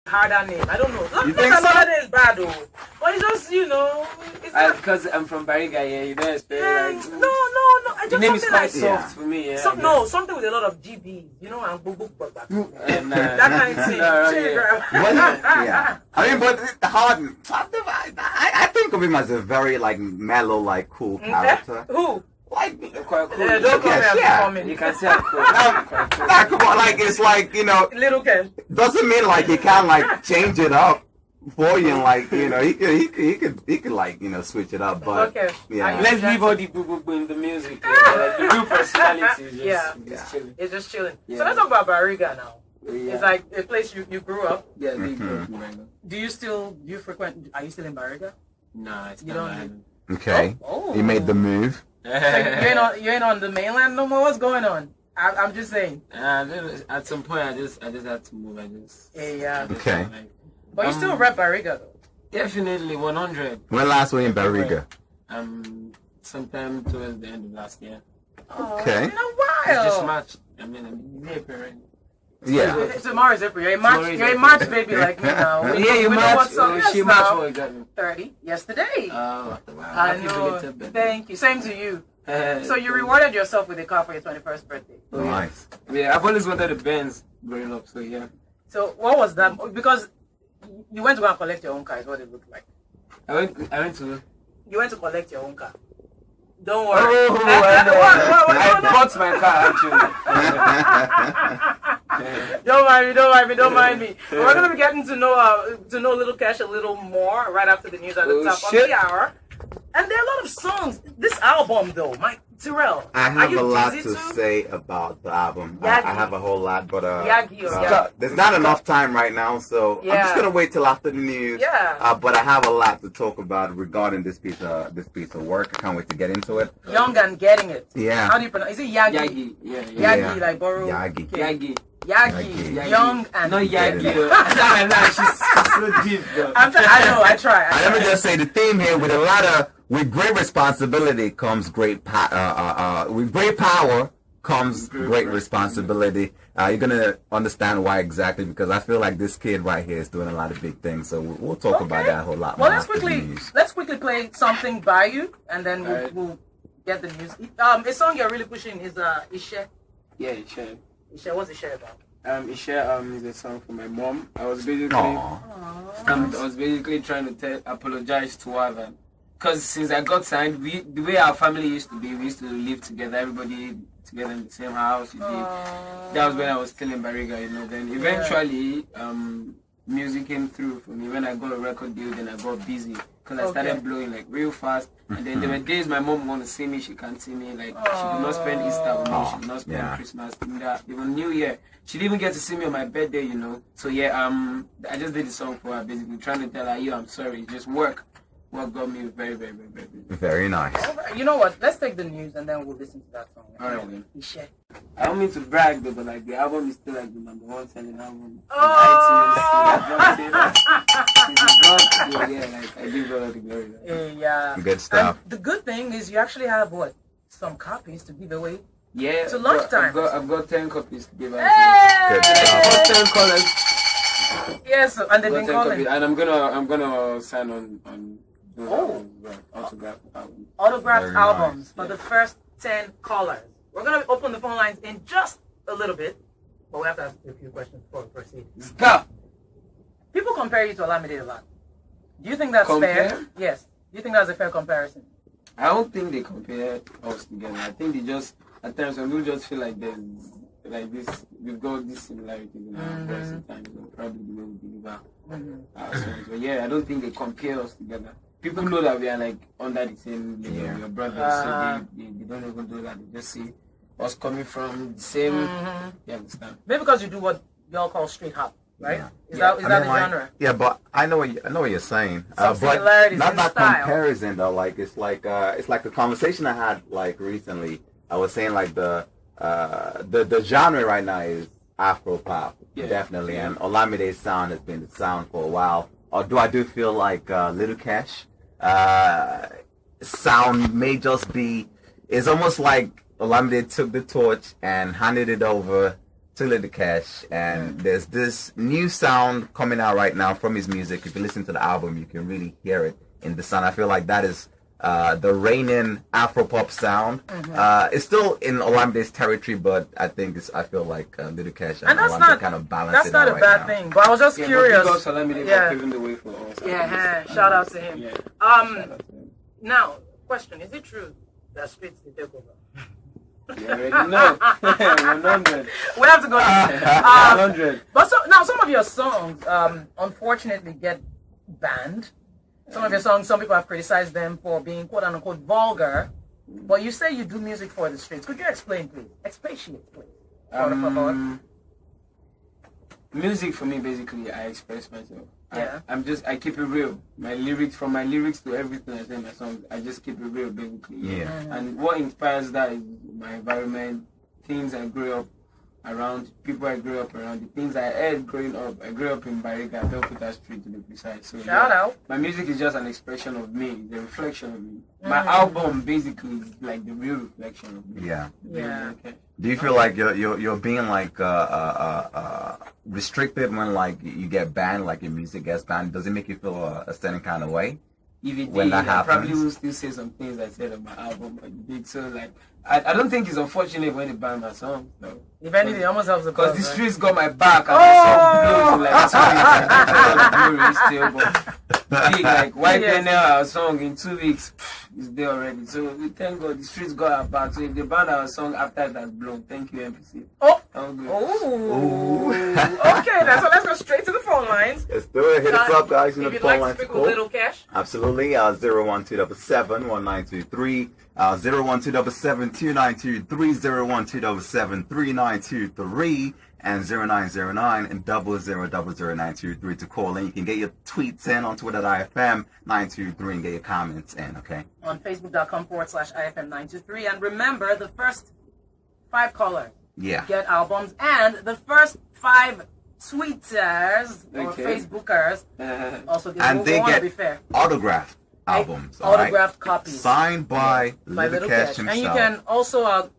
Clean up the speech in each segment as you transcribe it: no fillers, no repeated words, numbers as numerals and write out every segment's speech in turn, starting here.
harder name. I don't know. You Not think so? another name is bad though. But it's just, you know, it's not. Because I'm from Bariga, yeah, you don't expect like. No. I The just name is something quite like soft for me, yeah. something with a lot of GB, you know, and book. That kind of thing. Yeah. I mean, but hard. I think of him as a very like mellow, like cool character. Who? Like quite cool. Don't call me as yeah. performing. You can say I'm cool. nah, come on, like it's like, you know, Lil Kesh. doesn't mean like he can't like change it up for you, and like, you know, he could like, you know, switch it up, but Okay. yeah. Let's leave all the boo in the music. Like the real personality is just chilling. It's just chilling. Yeah. So let's talk about Bariga now. Yeah. It's like a place you grew up. Yeah, they grew up in Bariga. Do you frequent? Are you still in Bariga? Nah, it's You not. don't Okay. Oh. He made the move. So you ain't on the mainland no more. What's going on? I'm just saying. At some point, I just had to move. Yeah. Okay. But you still rep Bariga though. Definitely 100. When last were you in Bariga? Sometime towards the end of last year. Okay. It's been a while. It's just March. I'm in April, right? Yeah. Tomorrow is April. You're a March baby like me now. You know March. what's up. She Yes, March now. what exactly? 30 yesterday. Wow. I Happy know. belated birthday. Thank you. Same to you. So you rewarded yourself with a car for your 21st birthday. Nice. Yeah, I've always wanted a Benz growing up, so yeah. So what was that? Because you went to go and collect your own car is what it looked like. I went to. You went to collect your own car. Don't worry. I bought my car actually. Don't mind me. We're gonna be getting to know Lil Kesh a little more right after the news at the top of the hour. And there are a lot of songs. This album though, Mike Terrell. I have a lot to say about the album. I have a whole lot, but there's not enough time right now, so I'm just gonna wait till after the news. Yeah. But I have a lot to talk about regarding this piece of work. I can't wait to get into it. Young and Getting It. Yeah. How do you pronounce? Is it Yagi? Yagi. Yeah. Yagi, like borrow. Yagi. Yagi. Yagi. Young and not Yagi. No, she's so deep, though. I try. Let me just say the theme here: with great responsibility comes great with great power comes great responsibility. You're gonna understand why exactly, because I feel like this kid right here is doing a lot of big things. So we'll talk about that a whole lot more. Well, let's quickly play something by you, and then we'll get the news. A song you're really pushing is Ishe. Yeah, Ishe. Ishe, what's Ishe about? Ishe is a song for my mom. I was basically trying to apologize to her, because since I got signed, the way our family used to be, we used to live together, everybody together in the same house. That was when I was still in Bariga, you know. Then eventually, music came through for me. When I got a record deal, then I got busy, because I started blowing like real fast. And then there were days my mom want to see me, she can't see me. Like she did not spend Easter with me, she did not spend Christmas, even New Year. She didn't even get to see me on my birthday, you know. So I just did the song for her, basically trying to tell her, yo, I'm sorry, just work. What got me very, very, very, very busy. Very nice. You know what? Let's take the news and then we'll listen to that song. Alright then. Ishe. I don't mean to brag though, but like the album is still like the #1 selling album. Like I give all the glory. Yeah. Good stuff. And the good thing is you actually have some copies to give away. Yeah. So lunchtime. I've got 10 copies to give away. Good stuff. 10 colors. Yes, and they've been calling. And I'm gonna sign on autographed albums for the first 10 callers. We're gonna open the phone lines in just a little bit, but we have to ask a few questions before we proceed. Stop. People compare you to Olamide a lot. Do you think that's fair? Yes. Do you think that's a fair comparison? I don't think they compare us together. I think they just, at times, some people just feel like we've got this similarities in our voice sometimes, probably the way we deliver our songs. But yeah, I don't think they compare us together. People know that we are like under the same, we are brothers, so they don't even do that. They just see us coming from the same, you understand? Maybe because you do what y'all call street hop, right? Is that the genre? Yeah, but I know what you're saying. Some but similarities not in that style. comparison though. Like it's like a conversation I had like recently. I was saying like the genre right now is Afro pop, definitely, and Olamide's sound has been the sound for a while. Although I do feel like Lil Kesh sound may just be, it's almost like Olamide took the torch and handed it over to Lil Kesh, and there's this new sound coming out right now from his music. If you listen to the album, you can really hear it in the sound. I feel like that is the reigning Afropop sound. It's still in Olamide's territory, but I think I feel like Lil Kesh and Olamide kind of balance that's it not out a bad thing. But I was just curious. Paving the way for us. Shout out to him. Yeah. Now, question: is it true that streets will take over? You already know. 100. We have to go. 100. But now some of your songs, unfortunately, get banned. Some of your songs, some people have criticized them for being quote unquote vulgar. But you say you do music for the streets. Could you explain, please? Expatiate, please. Music for me, basically, I express myself. Yeah. I keep it real. From my lyrics to everything I say in my songs, I just keep it real, basically. Yeah. And what inspires that is my environment, things I grew up around, people I grew up around, the things I heard growing up. I grew up in Bariga, Belkuta Street to be precise. So shout out. My music is just an expression of me, the reflection of me. My album basically is like the real reflection of me. Yeah. Yeah. Okay. Do you feel like you're being like restricted when like you get banned, like your music gets banned? Does it make you feel a certain kind of way? If it when did, that happens? I probably will still say some things I said on my album, but it did. So like, I don't think it's unfortunate when they ban my song. No. If anything, almost helps because the streets got my back and the song blows like 2 weeks. And still, but like why ban our song in 2 weeks? It's there already. So we thank God the streets got our back. So if they ban our song after it has blown, thank you MPC. Okay, then so let's go straight to the phone lines. Let's do it. Hit us up, guys. If you'd like to speak with Lil Kesh. Absolutely. 012771923, 012772923, 012773923, and 0909 and 00000923 to call in. You can get your tweets in on Twitter at IFM923 and get your comments in, okay? On Facebook.com/IFM923. And remember, the first 5 callers get albums, and the first 5 tweeters or Facebookers also get, and they get be fair, autographed albums, autographed copies signed by Lil Kesh himself. And you can also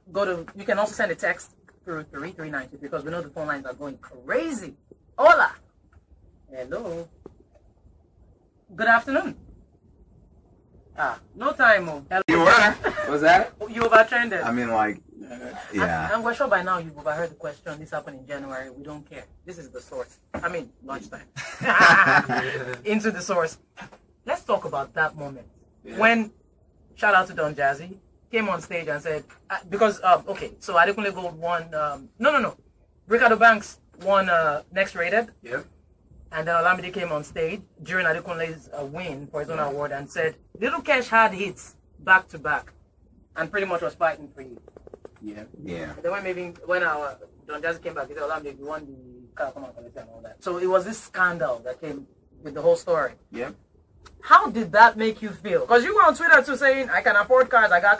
you can also send a text through 3392 because we know the phone lines are going crazy. Hola. Hello. Good afternoon. No time. Hello. You were? Was that? You overtrended. I mean, like, yeah. And we're sure by now you've overheard the question. This happened in January. We don't care. This is the source. I mean, lunchtime. Into the source. Let's talk about that moment. When, shout out to Don Jazzy, came on stage and said, because, so Adekunle Gold won, no. Ricardo Banks won Next Rated. Yeah. And then Olamide came on stage during Adekunle's win for his own award and said, Lil Kesh had hits back to back and pretty much was fighting for you. Yeah. And then when our Don Jazzy came back, he said, Olamide, you won the Come and all that. So it was this scandal that came with the whole story. Yeah. How did that make you feel? Because you were on Twitter too saying, I can afford cars, I got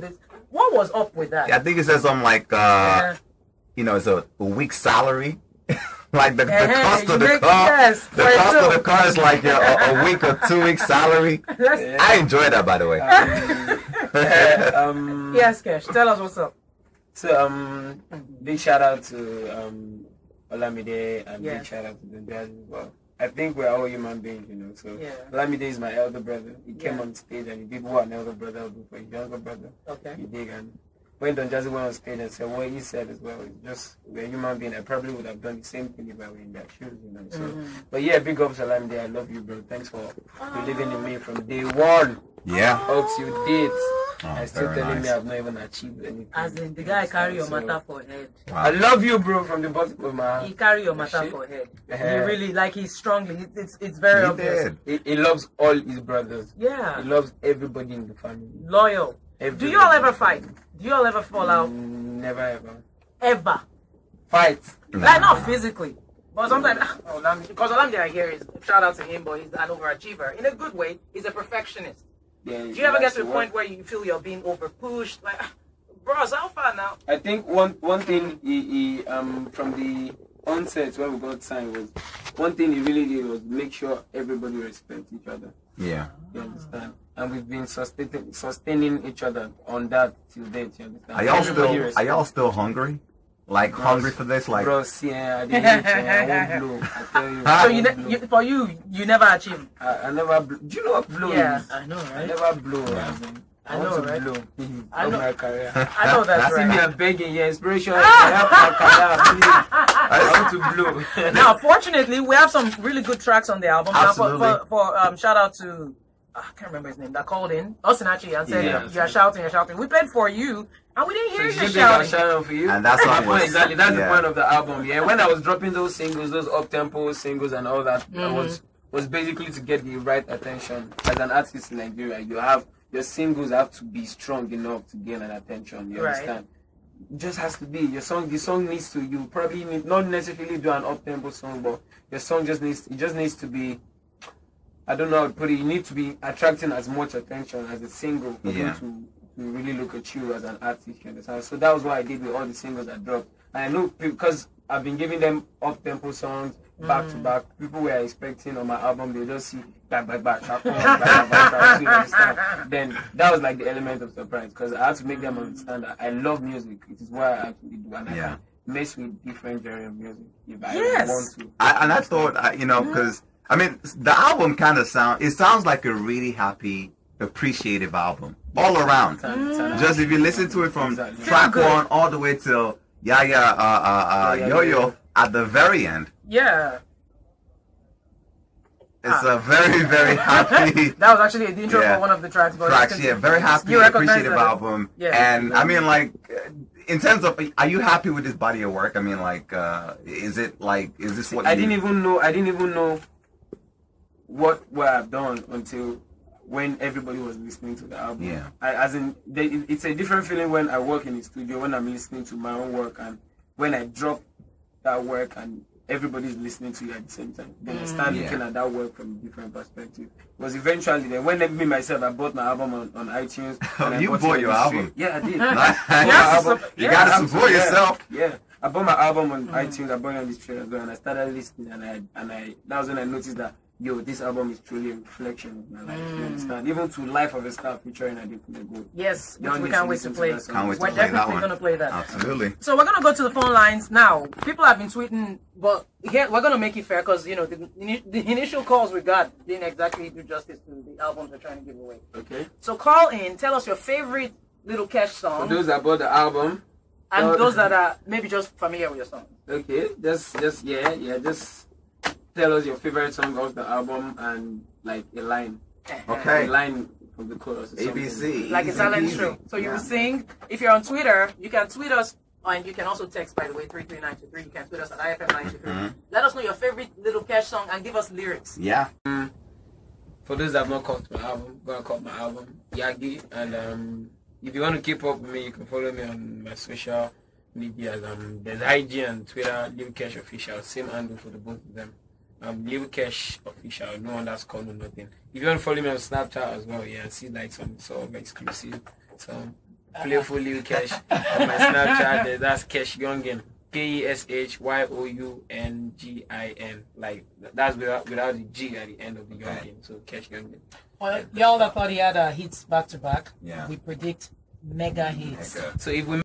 this. What was up with that? Yeah, I think it said something like, it's a week's salary. Like the cost of the car. The cost of the car is like a week or 2 weeks salary. I enjoy that, by the way. Yes, Kesh, tell us what's up. So big shout out to Olamide and big shout out to the Jazz as well. I think we're all human beings, So Olamide is my elder brother. He came on stage and he did what an elder brother would do for his younger brother. Okay. He did, and when Don Jazzy went on stage and said what he said as well, it's just we're human beings. I probably would have done the same thing if I were in their shoes, So, but yeah, big ups Olamide. I love you, bro. Thanks for believing in me from day one. Yeah. Up till date. I still telling me I've not even achieved anything. As in the guy carry your matter for head. Wow. I love you, bro, from the bottom of my heart. He carry your matter for head. He really, he's strongly. It's very obvious. He loves all his brothers. Yeah. He loves everybody in the family. Loyal. Do you all ever fight? Do you all ever fall out? Never ever. Ever? Fight. Like not physically. But sometimes, because Olamide I hear is, shout out to him, but he's an overachiever. In a good way, he's a perfectionist. Yeah, do you ever get to a point where you feel you're being overpushed? Like, bros, how far now? I think one thing he from the onset when we got signed was, one thing he really did was make sure everybody respects each other. Yeah. You understand? And we've been sustaining each other on that till date, you understand? Are y'all still hungry? like hungry for this? Like, bro, see, I didn't I won't blow. I tell you. So for you never achieved. I never blow. Do you know what blow Yeah, is? I know, right? I never blow. I know, want to right? blow. I know. My career. I know that's See me, right. I'm begging your inspiration. Help my career, please. I want to blow. Now, fortunately, we have some really good tracks on the album. Absolutely. Now, for shout out to I can't remember his name. That called in Austin actually and said, Yeah. "You're shouting." We played For You, and we didn't hear you Shout shouting. out for you. And that's my what point was- exactly. That's yeah. the point of the album. Yeah, when I was dropping those singles, those up tempo singles and all that, I was basically to get the right attention. As an artist in Nigeria, you have your singles have to be strong enough to gain an attention. You Right. understand? It just has to be your song. The song needs to. You probably need not necessarily do an up tempo song, but your song just needs to be. I don't know how to put it. You need to be attracting as much attention as a single for Yeah. people to really look at you as an artist. You understand? So that was what I did with all the singles I dropped. And I know because I've been giving them up tempo songs back to back. People were expecting on my album they just see back, you understand? Then that was like the element of surprise because I had to make them understand that I love music. It is what I actually do, and I can mess with different genre of music if I want to. I thought, you know, because I mean, the album kind of sounds like a really happy, appreciative album all around. Just if you listen to it from track one all the way till Yo-Yo at the very end. Yeah. It's a very, very happy That was actually the intro for one of the tracks. But very happy, You recognize appreciative that? album. Yeah. And I mean, like, in terms of, are you happy with this body of work? I mean, like, is this what I didn't even know what I've done until when everybody was listening to the album. Yeah. It's a different feeling when I work in the studio, when I'm listening to my own work, and when I drop that work and everybody's listening to you at the same time. Then I start looking at that work from a different perspective. Because eventually, then when me myself, I bought my album on iTunes. And You bought your album? Yeah, I did. You gotta support yourself. Yeah. I bought my album on iTunes, I bought it on the street as well, and I started listening, and I that was when I noticed that, yo, this album is truly a reflection of my life, you understand? Even to Life of a Star featuring Adekunle Gold. Yes, Y'all we need can't to wait to listen play. that song. Can't wait to We're play that definitely one. going to play that. Absolutely. So we're going to go to the phone lines now. People have been tweeting, but here we're going to make it fair because, you know, the initial calls we got didn't exactly do justice to the albums we're trying to give away. Okay. So call in, tell us your favorite Lil Kesh song. For those that bought the album. And those that are maybe just familiar with your song. Okay, just tell us your favorite song off the album and like a line. Okay. A line from the chorus. Or ABC. Like a silent show. So you will sing. If you're on Twitter, you can tweet us, and you can also text, by the way, 33923. You can tweet us at IFM923. Let us know your favorite Lil Kesh song and give us lyrics. Yeah. For those that have not caught my album, gonna call my album Yagi. And if you want to keep up with me, you can follow me on my social media. There's IG and Twitter, Lil Kesh Official, same handle for the both of them. Lil Kesh Official, no underscore, no nothing. If you want to follow me on Snapchat as well, see like some sort of exclusive, some playful Lil Kesh on my Snapchat. That's Kesh Youngin, KESHYOUNGIN. Like that's without the G at the end of the Youngin. So Kesh Youngin. Well, y'all that thought he had hits back to back. Yeah. We predict mega hits. So if we